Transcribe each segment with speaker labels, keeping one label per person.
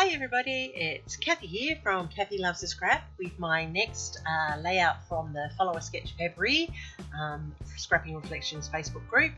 Speaker 1: Hi everybody, it's Kathy here from Kathy Loves to Scrap with my next layout from the Follow a Sketch February Scrapping Reflections Facebook group,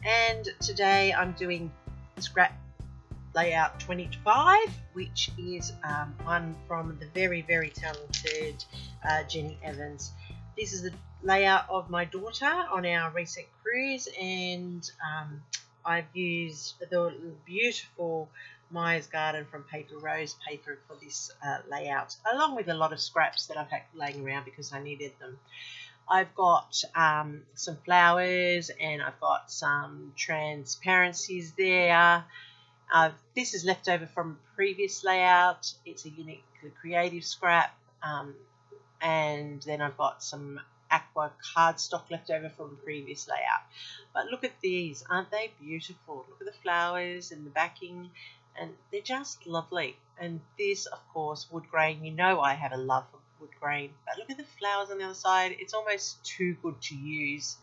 Speaker 1: and today I'm doing scrap layout 25, which is one from the very talented Jenny Evans. This is the layout of my daughter on our recent cruise, and I've used the beautiful Myers Garden from Paper Rose paper for this layout, along with a lot of scraps that I've had laying around because I needed them. I've got some flowers and I've got some transparencies there. This is left over from a previous layout. It's a uniquely creative scrap, and then I've got some aqua cardstock left over from a previous layout. But look at these, aren't they beautiful? Look at the flowers and the backing, and they're just lovely. And this, of course, wood grain. You know I have a love for wood grain, but look at the flowers on the other side. It's almost too good to use.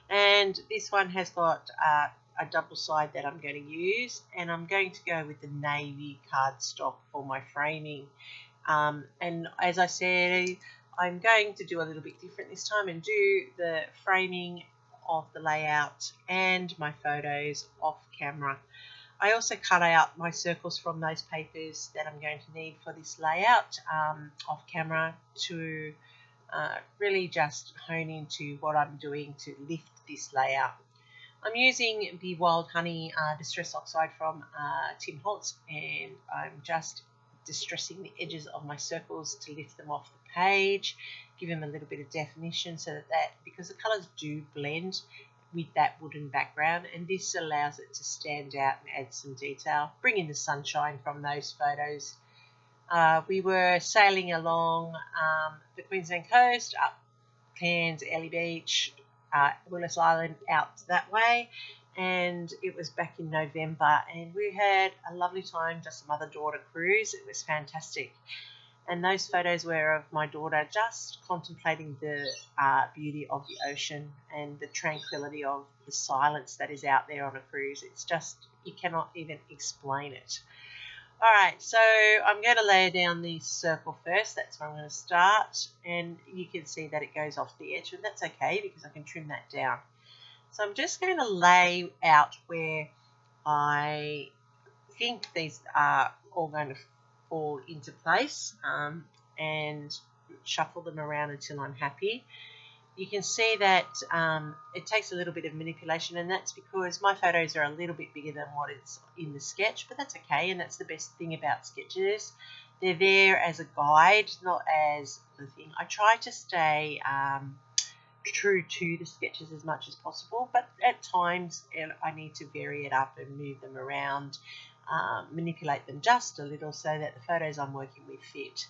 Speaker 1: And this one has got a double side that I'm going to use, and I'm going to go with the navy cardstock for my framing. And as I said, I'm going to do a little bit different this time and do the framing of the layout and my photos off camera. I also cut out my circles from those papers that I'm going to need for this layout off camera to really just hone into what I'm doing to lift this layout. I'm using the Wild Honey Distress Oxide from Tim Holtz, and I'm just distressing the edges of my circles to lift them off the page, give them a little bit of definition so that because the colours do blend with that wooden background, and this allows it to stand out and add some detail, bring in the sunshine from those photos. We were sailing along the Queensland coast, up Cairns, Ellie Beach, Willis Island, out that way, and it was back in November, and we had a lovely time, just a mother-daughter cruise. It was fantastic. And those photos were of my daughter just contemplating the beauty of the ocean and the tranquility of the silence that is out there on a cruise. It's just, you cannot even explain it. All right, so I'm going to lay down the circle first. That's where I'm going to start. And you can see that it goes off the edge, and that's okay because I can trim that down. So I'm just going to lay out where I think these are all going to fall into place, and shuffle them around until I'm happy. You can see that it takes a little bit of manipulation, and that's because my photos are a little bit bigger than what is in the sketch, but that's okay, and that's the best thing about sketches. They're there as a guide, not as the thing. I try to stay true to the sketches as much as possible, but at times I need to vary it up and move them around, manipulate them just a little so that the photos I'm working with fit.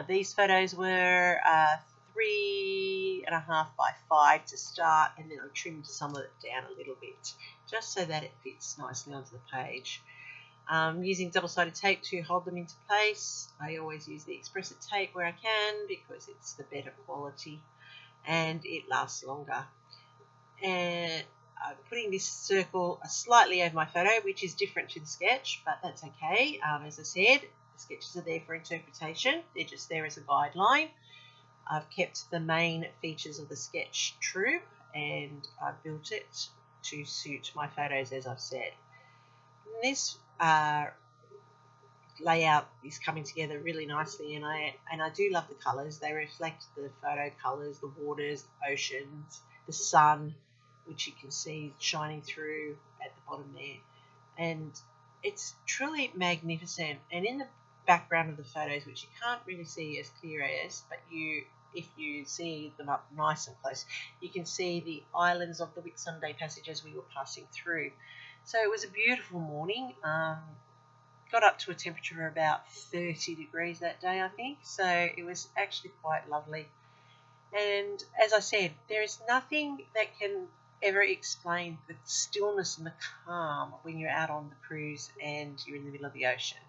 Speaker 1: These photos were 3.5 by 5 to start, and then I trimmed some of it down a little bit just so that it fits nicely onto the page. Using double-sided tape to hold them into place. I always use the Express-It tape where I can because it's the better quality and it lasts longer. And I'm putting this circle slightly over my photo, which is different to the sketch, but that's okay. As I said, the sketches are there for interpretation. They're just there as a guideline. I've kept the main features of the sketch true, and I've built it to suit my photos, as I've said. And this layout is coming together really nicely, and I do love the colours. They reflect the photo colours, the waters, the oceans, the sun, which you can see shining through at the bottom there, and it's truly magnificent. And in the background of the photos, which you can't really see as clear as, but if you see them up nice and close, you can see the islands of the Whitsunday Passage as we were passing through. So it was a beautiful morning. Got up to a temperature of about 30 degrees that day, I think, so it was actually quite lovely. And as I said, there is nothing that can ever explain the stillness and the calm when you're out on the cruise and you're in the middle of the ocean.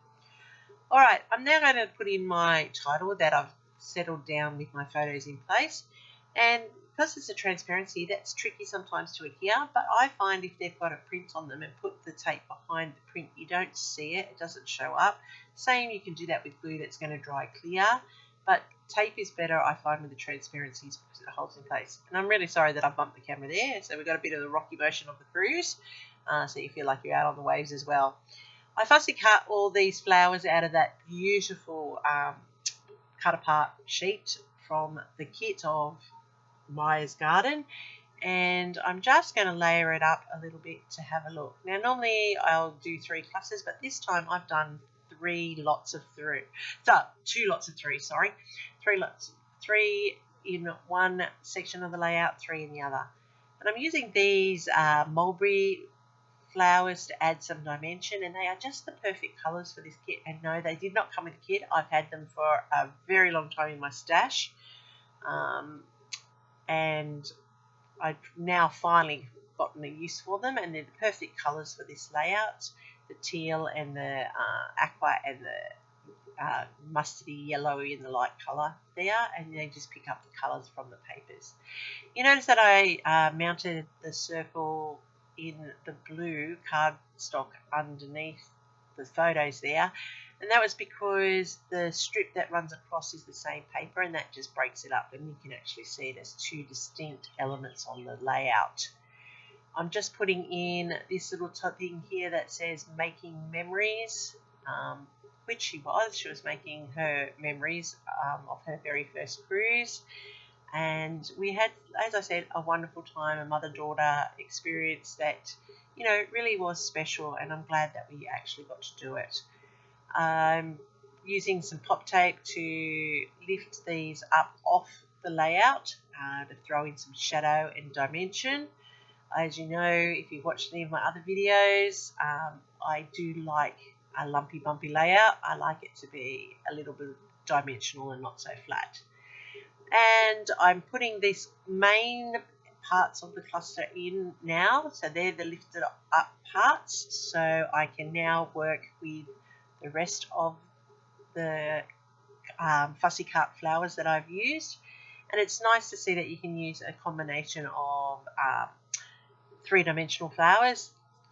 Speaker 1: All right, I'm now going to put in my title that I've settled down with my photos in place. And because it's a transparency, that's tricky sometimes to adhere, but I find if they've got a print on them and put the tape behind the print, you don't see it, it doesn't show up. Same, you can do that with glue that's going to dry clear, but tape is better, I find, with the transparencies because it holds in place. And I'm really sorry that I bumped the camera there, so we've got a bit of the rocky motion of the cruise, so you feel like you're out on the waves as well. I fussy cut all these flowers out of that beautiful cut apart sheet from the kit of Maya's Garden, and I'm just going to layer it up a little bit to have a look. Now normally I'll do 3 clusters, but this time I've done 2 lots of 3, sorry. 3 in one section of the layout, 3 in the other. And I'm using these mulberry flowers to add some dimension, and they are just the perfect colours for this kit. And no, they did not come with a kit. I've had them for a very long time in my stash, and I've now finally gotten a use for them, and they're the perfect colours for this layout, the teal and the aqua and the mustardy yellow in the light colour there, and they just pick up the colours from the papers. You notice that I mounted the circle in the blue cardstock underneath the photos there, and that was because the strip that runs across is the same paper, and that just breaks it up, and you can actually see it as 2 distinct elements on the layout. I'm just putting in this little thing here that says making memories, which she was making her memories of her very first cruise. And we had, as I said, a wonderful time, a mother-daughter experience that, you know, really was special, and I'm glad that we actually got to do it. I'm using some pop tape to lift these up off the layout to throw in some shadow and dimension. As you know, if you've watched any of my other videos, I do like a lumpy bumpy layout. I like it to be a little bit dimensional and not so flat. And I'm putting these main parts of the cluster in now, so they're the lifted up parts, so I can now work with the rest of the fussy cut flowers that I've used. And it's nice to see that you can use a combination of 3-dimensional flowers,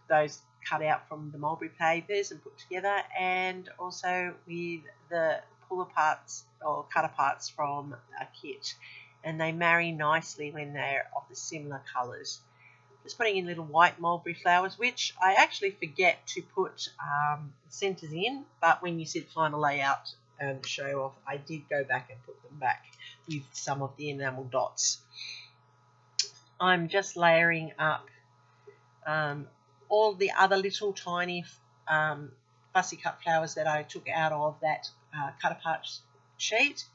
Speaker 1: those cut out from the mulberry papers and put together, and also with the pull aparts or cut aparts from a kit, and they marry nicely when they're of the similar colours. Just putting in little white mulberry flowers, which I actually forget to put centres in, but when you said final layout and show off, I did go back and put them back with some of the enamel dots. I'm just layering up all the other little tiny fussy cut flowers that I took out of that cut apart sheet,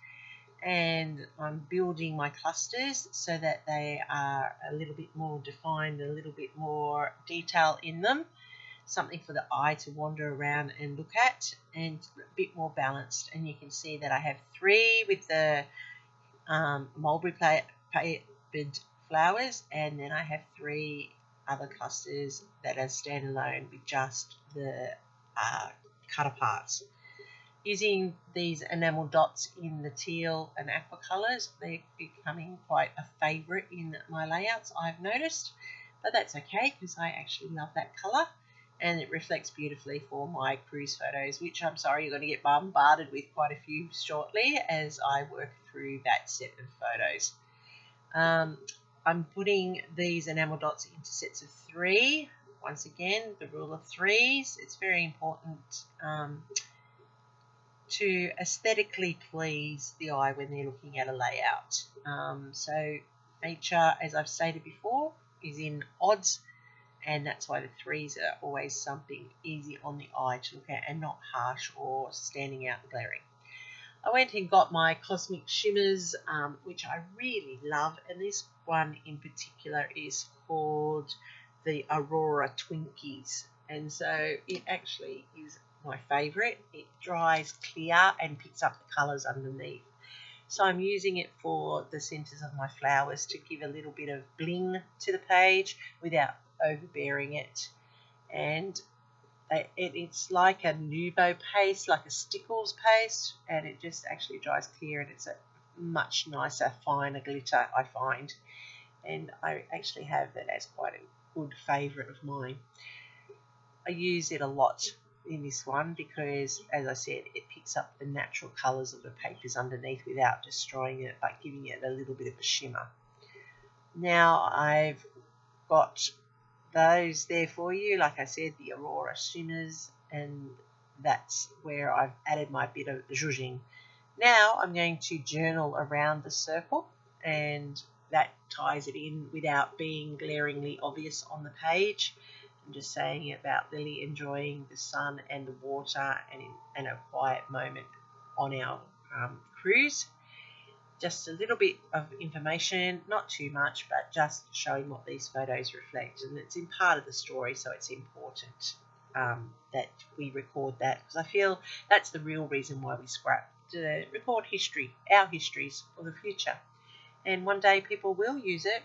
Speaker 1: and I'm building my clusters so that they are a little bit more defined, a little bit more detail in them, something for the eye to wander around and look at, and a bit more balanced. And you can see that I have 3 with the mulberry papered flowers, and then I have 3 other clusters that are standalone with just the cut aparts. Using these enamel dots in the teal and aqua colours, they're becoming quite a favourite in my layouts, I've noticed, but that's okay because I actually love that colour, and it reflects beautifully for my cruise photos, which I'm sorry you're going to get bombarded with quite a few shortly as I work through that set of photos. I'm putting these enamel dots into sets of 3. Once again, the rule of 3s. It's very important to aesthetically please the eye when they're looking at a layout. So nature, as I've stated before, is in odds, and that's why the 3s are always something easy on the eye to look at and not harsh or standing out and glaring. I went and got my Cosmic Shimmers, which I really love, and this one in particular is called the Aurora Twinkies, and so it actually is my favourite. It dries clear and picks up the colours underneath. So I'm using it for the centres of my flowers to give a little bit of bling to the page without overbearing it. And it's like a Nuvo paste, like a Stickles paste, and it just actually dries clear, and it's a much nicer, finer glitter, I find. And I actually have that as quite a good favourite of mine. I use it a lot in this one because, as I said, it picks up the natural colours of the papers underneath without destroying it, but giving it a little bit of a shimmer. Now I've got those there for you. Like I said, the Aurora shimmers, and that's where I've added my bit of zhuzhing. Now I'm going to journal around the circle, and that ties it in without being glaringly obvious on the page. I'm just saying about Lily enjoying the sun and the water and a quiet moment on our cruise. Just a little bit of information, not too much, but just showing what these photos reflect. And it's in part of the story, so it's important that we record that, because I feel that's the real reason why we scrap, to record history, our histories for the future. And one day people will use it,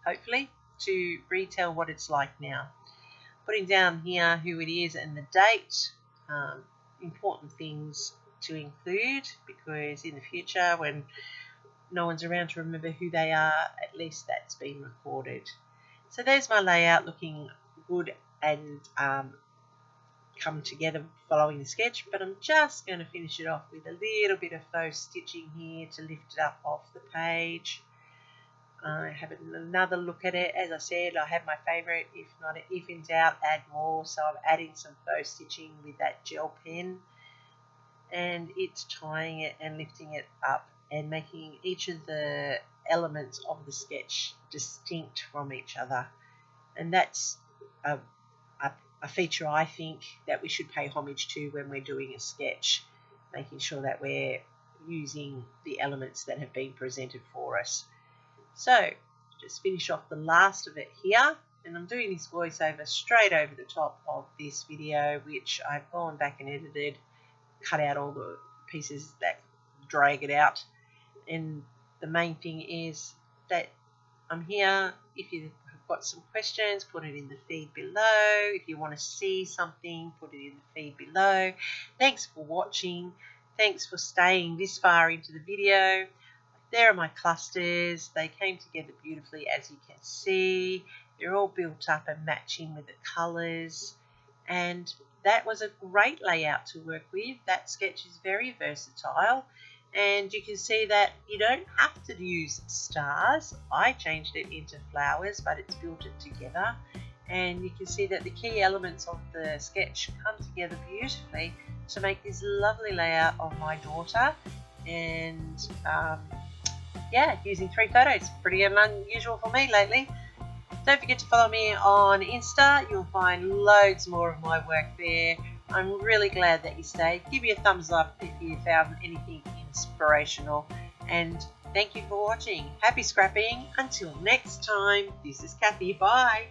Speaker 1: hopefully, to retell what it's like now. Putting down here who it is and the date, important things to include, because in the future when no one's around to remember who they are, at least that's been recorded. So there's my layout, looking good and come together following the sketch, but I'm just going to finish it off with a little bit of faux stitching here to lift it up off the page. I have another look at it. As I said, I have my favourite. If in doubt, add more. So I'm adding some faux stitching with that gel pen, and it's tying it and lifting it up and making each of the elements of the sketch distinct from each other. And that's a feature I think that we should pay homage to when we're doing a sketch, making sure that we're using the elements that have been presented for us. So just finish off the last of it here, and I'm doing this voiceover straight over the top of this video, which I've gone back and edited, cut out all the pieces that drag it out. And the main thing is that I'm here. If you've got some questions, put it in the feed below. If you want to see something, put it in the feed below. Thanks for watching. Thanks for staying this far into the video. There are my clusters. They came together beautifully, as you can see. They're all built up and matching with the colours. And that was a great layout to work with. That sketch is very versatile. And you can see that you don't have to use stars. I changed it into flowers, but it's built it together. And you can see that the key elements of the sketch come together beautifully to make this lovely layout of my daughter. And yeah, using 3 photos. Pretty unusual for me lately. Don't forget to follow me on Insta. You'll find loads more of my work there. I'm really glad that you stayed. Give me a thumbs up if you found anything inspirational. And thank you for watching. Happy scrapping. Until next time, this is Kathy. Bye.